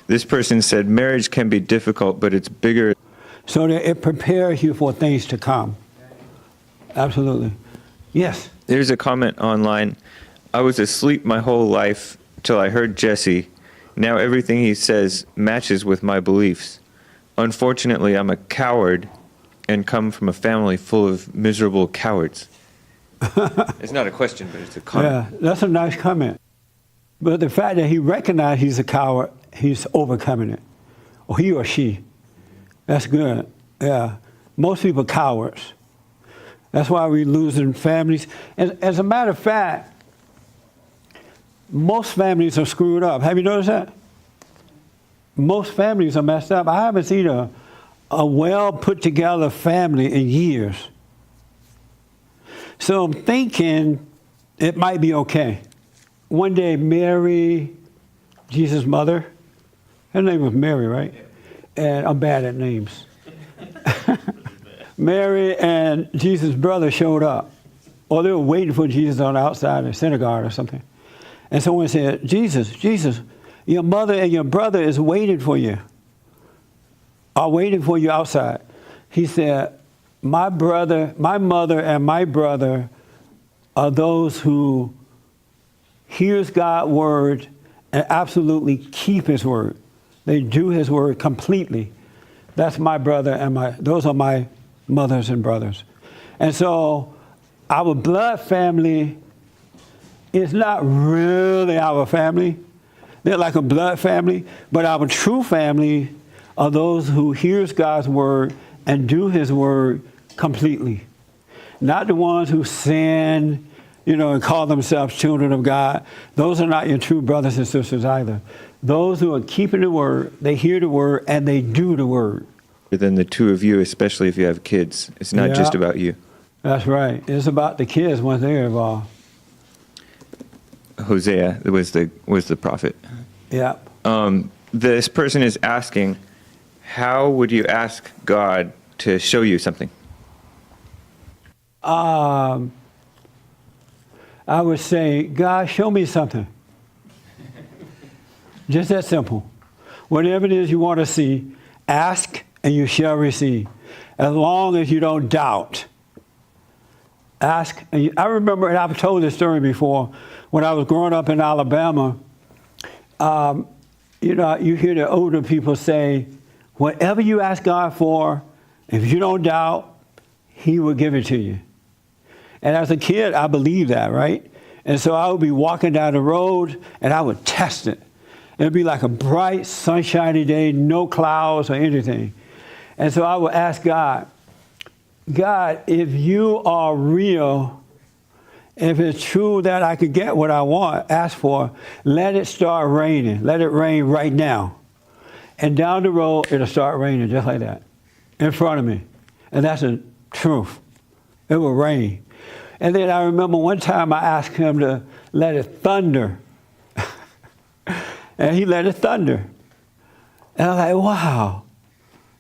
This person said marriage can be difficult, but it's bigger. So that it prepares you for things to come. Absolutely. Yes. There's a comment online. I was asleep my whole life till I heard Jesse. Now everything he says matches with my beliefs. Unfortunately, I'm a coward and come from a family full of miserable cowards. It's not a question, but it's a comment. Yeah, that's a nice comment. But the fact that he recognized he's a coward, he's overcoming it. Or he or she. That's good. Yeah. Most people are cowards. That's why we're losing families. As a matter of fact, most families are screwed up. Have you noticed that? Most families are messed up. I haven't seen a well put together family in years. So I'm thinking it might be okay. One day, Mary, Jesus' mother, her name was Mary, right? And I'm bad at names. Mary and Jesus' brother showed up. Or they were waiting for Jesus on the outside of the synagogue or something. And someone said, Jesus, your mother and your brother is waiting for you. Are waiting for you outside. He said, my mother and my brother are those who hears God's word and absolutely keep his word. They do his word completely. That's my brother and those are my mothers and brothers. And so our blood family is not really our family. They're like a blood family, but our true family are those who hears God's word and do his word completely. Not the ones who sin, and call themselves children of God. Those are not your true brothers and sisters either. Those who are keeping the word, they hear the word, and they do the word. Than the two of you, especially if you have kids. It's not just about you. That's right. It's about the kids once they're involved. Hosea was the prophet. Yeah. This person is asking, how would you ask God to show you something? I would say, God, show me something. Just that simple. Whatever it is you want to see, ask and you shall receive. As long as you don't doubt. Ask. And I remember, and I've told this story before, when I was growing up in Alabama, you hear the older people say, whatever you ask God for, if you don't doubt, he will give it to you. And as a kid, I believed that, right? And so I would be walking down the road and I would test it. It would be like a bright, sunshiny day, no clouds or anything. And so I would ask God, if you are real, if it's true that I could get what I want, ask for, let it start raining. Let it rain right now. And down the road, it'll start raining just like that, in front of me. And that's the truth. It will rain. And then I remember one time I asked him to let it thunder. And he let it thunder. And I'm like, wow,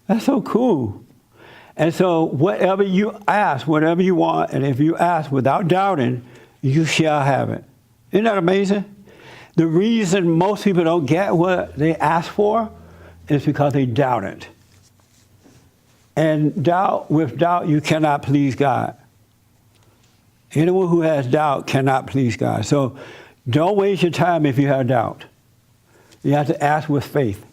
that's so cool. And so whatever you ask, whatever you want, and if you ask without doubting, you shall have it. Isn't that amazing? The reason most people don't get what they ask for is because they doubt it. And with doubt, you cannot please God. Anyone who has doubt cannot please God. So don't waste your time if you have doubt. You have to ask with faith.